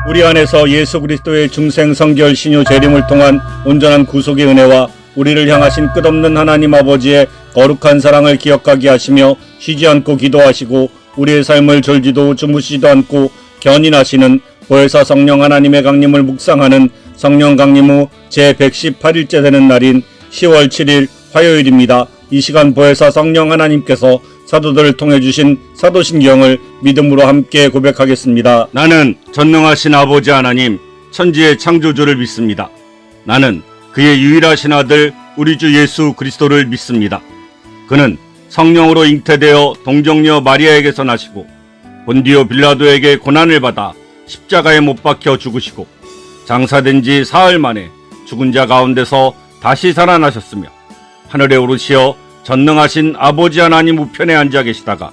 우리 안에서 예수 그리스도의 중생 성결 신유 재림을 통한 온전한 구속의 은혜와 우리를 향하신 끝없는 하나님 아버지의 거룩한 사랑을 기억하게 하시며 쉬지 않고 기도하시고 우리의 삶을 졸지도 주무시지도 않고 견인하시는 보혜사 성령 하나님의 강림을 묵상하는 성령 강림 후 제118일째 되는 날인 10월 7일 화요일입니다. 이 시간 보혜사 성령 하나님께서 사도들을 통해 주신 사도신경을 믿음으로 함께 고백하겠습니다. 나는 전능하신 아버지 하나님 천지의 창조주를 믿습니다. 나는 그의 유일하신 아들 우리 주 예수 그리스도를 믿습니다. 그는 성령으로 잉태되어 동정녀 마리아에게서 나시고 본디오 빌라도에게 고난을 받아 십자가에 못 박혀 죽으시고 장사된 지 사흘 만에 죽은 자 가운데서 다시 살아나셨으며 하늘에 오르시어 전능하신 아버지 하나님 우편에 앉아 계시다가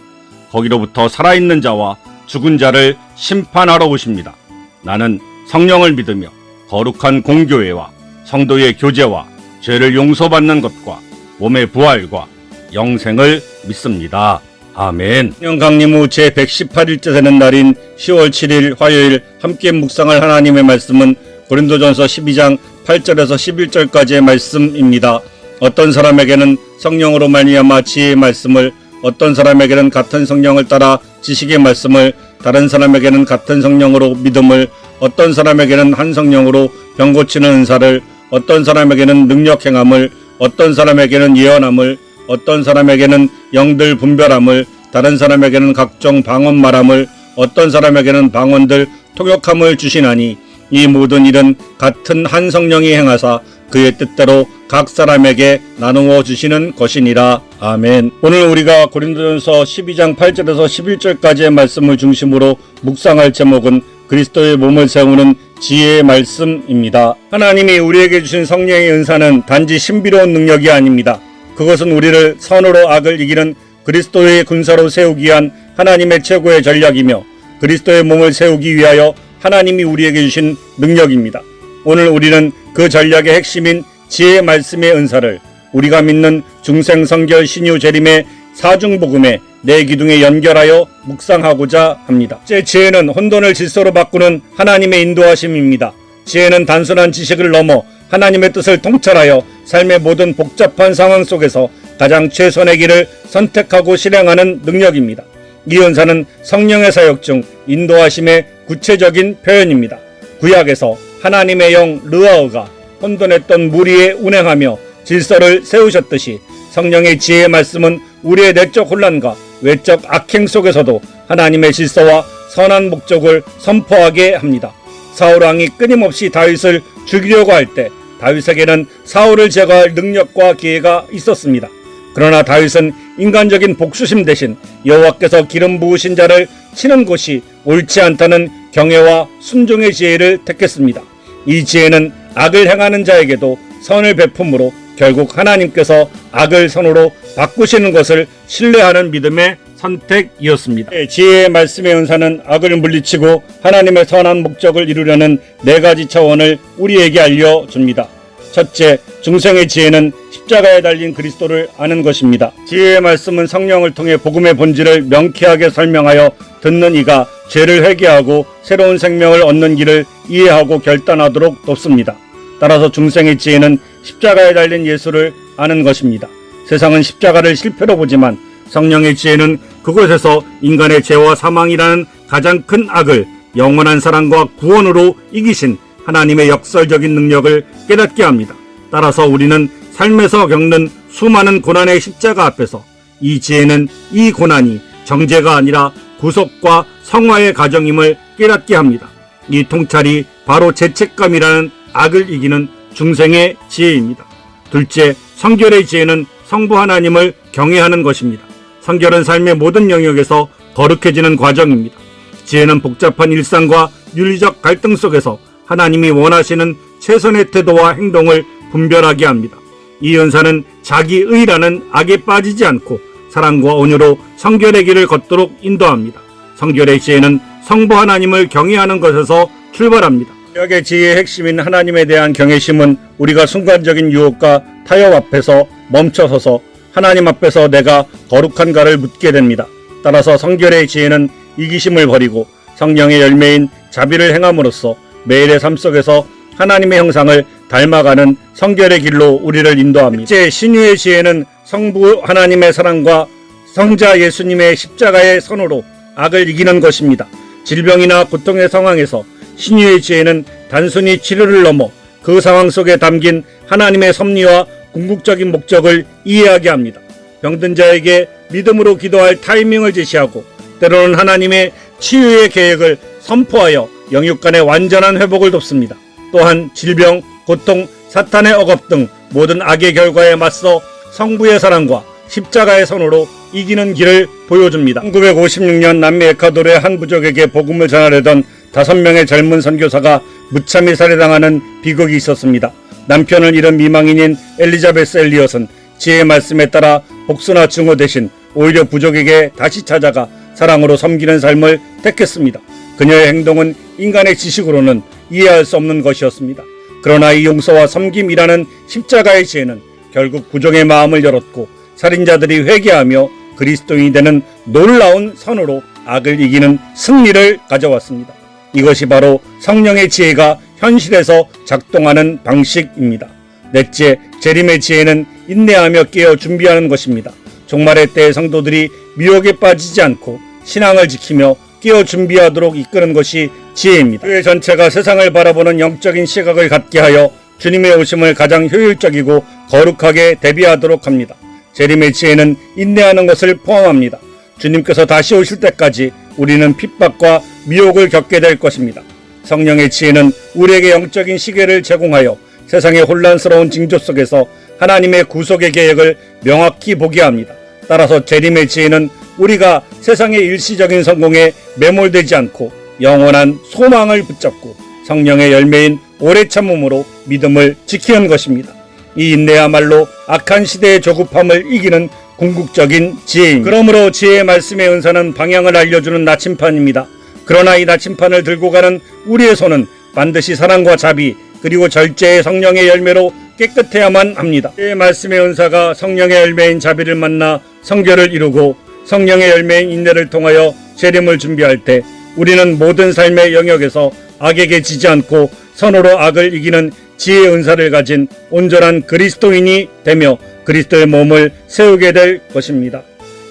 거기로부터 살아있는 자와 죽은 자를 심판하러 오십니다. 나는 성령을 믿으며 거룩한 공교회와 성도의 교제와 죄를 용서받는 것과 몸의 부활과 영생을 믿습니다. 아멘. 성령 강림 후 제118일째 되는 날인 10월 7일 화요일 함께 묵상할 하나님의 말씀은 고린도전서 12장 8절에서 11절까지의 말씀입니다. 어떤 사람에게는 성령으로 말미암아 지혜의 말씀을, 어떤 사람에게는 같은 성령을 따라 지식의 말씀을, 다른 사람에게는 같은 성령으로 믿음을, 어떤 사람에게는 한 성령으로 병 고치는 은사를, 어떤 사람에게는 능력 행함을, 어떤 사람에게는 예언함을, 어떤 사람에게는 영들 분별함을, 다른 사람에게는 각종 방언 말함을, 어떤 사람에게는 방언들 통역함을 주시나니 이 모든 일은 같은 한 성령이 행하사 그의 뜻대로 각 사람에게 나누어 주시는 것이니라. 아멘. 오늘 우리가 고린도전서 12장 8절에서 11절까지의 말씀을 중심으로 묵상할 제목은 그리스도의 몸을 세우는 지혜의 말씀입니다. 하나님이 우리에게 주신 성령의 은사는 단지 신비로운 능력이 아닙니다. 그것은 우리를 선으로 악을 이기는 그리스도의 군사로 세우기 위한 하나님의 최고의 전략이며 그리스도의 몸을 세우기 위하여 하나님이 우리에게 주신 능력입니다. 오늘 우리는 그 전략의 핵심인 지혜의 말씀의 은사를 우리가 믿는 중생성결 신유 재림의 사중복음의 네 기둥에 연결하여 묵상하고자 합니다. 제 지혜는 혼돈을 질서로 바꾸는 하나님의 인도하심입니다. 지혜는 단순한 지식을 넘어 하나님의 뜻을 통찰하여 삶의 모든 복잡한 상황 속에서 가장 최선의 길을 선택하고 실행하는 능력입니다. 이 은사는 성령의 사역 중 인도하심의 구체적인 표현입니다. 구약에서 하나님의 영 르아흐가 혼돈했던 무리에 운행하며 질서를 세우셨듯이 성령의 지혜의 말씀은 우리의 내적 혼란과 외적 악행 속에서도 하나님의 질서와 선한 목적을 선포하게 합니다. 사울 왕이 끊임없이 다윗을 죽이려고 할 때 다윗에게는 사울을 제거할 능력과 기회가 있었습니다. 그러나 다윗은 인간적인 복수심 대신 여호와께서 기름 부으신 자를 치는 것이 옳지 않다는 경외와 순종의 지혜를 택했습니다. 이 지혜는 악을 행하는 자에게도 선을 베품으로 결국 하나님께서 악을 선으로 바꾸시는 것을 신뢰하는 믿음의 선택이었습니다. 지혜의 말씀의 은사는 악을 물리치고 하나님의 선한 목적을 이루려는 네 가지 차원을 우리에게 알려줍니다. 첫째, 중생의 지혜는 십자가에 달린 그리스도를 아는 것입니다. 지혜의 말씀은 성령을 통해 복음의 본질을 명쾌하게 설명하여 듣는 이가 죄를 회개하고 새로운 생명을 얻는 길을 이해하고 결단하도록 돕습니다. 따라서 중생의 지혜는 십자가에 달린 예수를 아는 것입니다. 세상은 십자가를 실패로 보지만 성령의 지혜는 그곳에서 인간의 죄와 사망이라는 가장 큰 악을 영원한 사랑과 구원으로 이기신 하나님의 역설적인 능력을 깨닫게 합니다. 따라서 우리는 삶에서 겪는 수많은 고난의 십자가 앞에서 이 지혜는 이 고난이 정죄가 아니라 구속과 성화의 과정임을 깨닫게 합니다. 이 통찰이 바로 죄책감이라는 악을 이기는 중생의 지혜입니다. 둘째, 성결의 지혜는 성부 하나님을 경외하는 것입니다. 성결은 삶의 모든 영역에서 거룩해지는 과정입니다. 지혜는 복잡한 일상과 윤리적 갈등 속에서 하나님이 원하시는 최선의 태도와 행동을 분별하게 합니다. 이 은사는 자기의라는 악에 빠지지 않고 사랑과 온유로 성결의 길을 걷도록 인도합니다. 성결의 지혜는 성부 하나님을 경외하는 것에서 출발합니다. 구약의 지혜의 핵심인 하나님에 대한 경외심은 우리가 순간적인 유혹과 타협 앞에서 멈춰서서 하나님 앞에서 내가 거룩한가를 묻게 됩니다. 따라서 성결의 지혜는 이기심을 버리고 성령의 열매인 자비를 행함으로써 매일의 삶 속에서 하나님의 형상을 닮아가는 성결의 길로 우리를 인도합니다. 제 신유의 지혜는 성부 하나님의 사랑과 성자 예수님의 십자가의 선으로 악을 이기는 것입니다. 질병이나 고통의 상황에서 신유의 지혜는 단순히 치료를 넘어 그 상황 속에 담긴 하나님의 섭리와 궁극적인 목적을 이해하게 합니다. 병든 자에게 믿음으로 기도할 타이밍을 제시하고 때로는 하나님의 치유의 계획을 선포하여 영육 간의 완전한 회복을 돕습니다. 또한 질병, 고통, 사탄의 억압 등 모든 악의 결과에 맞서 성부의 사랑과 십자가의 선으로 이기는 길을 보여줍니다. 1956년 남미 에콰도르의 한 부족에게 복음을 전하려던 5명의 젊은 선교사가 무참히 살해당하는 비극이 있었습니다. 남편을 잃은 미망인인 엘리자베스 엘리엇은 지혜의 말씀에 따라 복수나 증오 대신 오히려 부족에게 다시 찾아가 사랑으로 섬기는 삶을 택했습니다. 그녀의 행동은 인간의 지식으로는 이해할 수 없는 것이었습니다. 그러나 이 용서와 섬김이라는 십자가의 지혜는 결국 부족의 마음을 열었고 살인자들이 회개하며 그리스도인이 되는 놀라운 선으로 악을 이기는 승리를 가져왔습니다. 이것이 바로 성령의 지혜가 현실에서 작동하는 방식입니다. 넷째, 재림의 지혜는 인내하며 깨어 준비하는 것입니다. 종말의 때의 성도들이 미혹에 빠지지 않고 신앙을 지키며 깨어 준비하도록 이끄는 것이 지혜입니다. 교회 전체가 세상을 바라보는 영적인 시각을 갖게 하여 주님의 오심을 가장 효율적이고 거룩하게 대비하도록 합니다. 재림의 지혜는 인내하는 것을 포함합니다. 주님께서 다시 오실 때까지 우리는 핍박과 미혹을 겪게 될 것입니다. 성령의 지혜는 우리에게 영적인 시계를 제공하여 세상의 혼란스러운 징조 속에서 하나님의 구속의 계획을 명확히 보게 합니다. 따라서 재림의 지혜는 우리가 세상의 일시적인 성공에 매몰되지 않고 영원한 소망을 붙잡고 성령의 열매인 오래 참음으로 믿음을 지키는 것입니다. 이 인내야말로 악한 시대의 조급함을 이기는 궁극적인 지혜입니다. 그러므로 지혜의 말씀의 은사는 방향을 알려주는 나침판입니다. 그러나 이 나침판을 들고 가는 우리의 손은 반드시 사랑과 자비 그리고 절제의 성령의 열매로 깨끗해야만 합니다. 지혜의 말씀의 은사가 성령의 열매인 자비를 만나 성결을 이루고 성령의 열매인 인내를 통하여 재림을 준비할 때 우리는 모든 삶의 영역에서 악에게 지지 않고 선으로 악을 이기는 지혜의 은사를 가진 온전한 그리스도인이 되며 그리스도의 몸을 세우게 될 것입니다.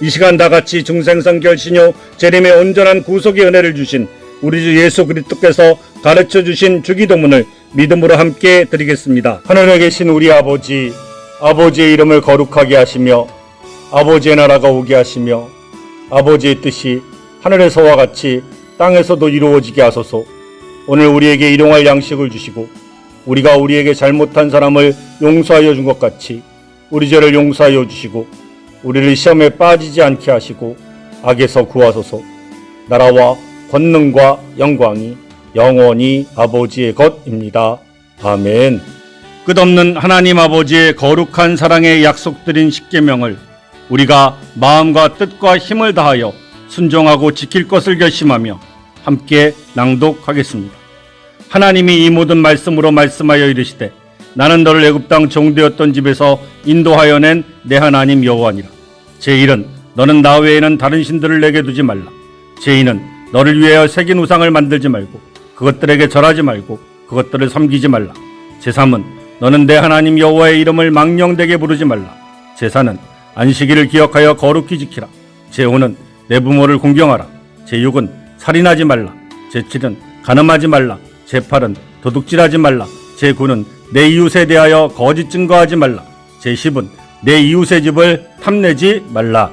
이 시간 다같이 중생성결 신요 재림의 온전한 구속의 은혜를 주신 우리 주 예수 그리스도께서 가르쳐 주신 주기도문을 믿음으로 함께 드리겠습니다. 하늘에 계신 우리 아버지, 아버지의 이름을 거룩하게 하시며 아버지의 나라가 오게 하시며 아버지의 뜻이 하늘에서와 같이 땅에서도 이루어지게 하소서. 오늘 우리에게 일용할 양식을 주시고 우리가 우리에게 잘못한 사람을 용서하여 준 것 같이 우리 죄를 용서하여 주시고 우리를 시험에 빠지지 않게 하시고 악에서 구하소서. 나라와 권능과 영광이 영원히 아버지의 것입니다. 아멘. 끝없는 하나님 아버지의 거룩한 사랑의 약속드린 십계명을 우리가 마음과 뜻과 힘을 다하여 순종하고 지킬 것을 결심하며 함께 낭독하겠습니다. 하나님이 이 모든 말씀으로 말씀하여 이르시되 나는 너를 애굽 땅 종되었던 집에서 인도하여 낸 내 하나님 여호와니라. 제1은 너는 나 외에는 다른 신들을 내게 두지 말라. 제2는 너를 위하여 새긴 우상을 만들지 말고 그것들에게 절하지 말고 그것들을 섬기지 말라. 제3은 너는 내 하나님 여호와의 이름을 망령되게 부르지 말라. 제4는 안식일을 기억하여 거룩히 지키라. 제5는 내 부모를 공경하라. 제6은 살인하지 말라. 제7은 간음하지 말라. 제8은 도둑질하지 말라. 제9는 내 이웃에 대하여 거짓 증거하지 말라. 제10은 내 이웃의 집을 탐내지 말라.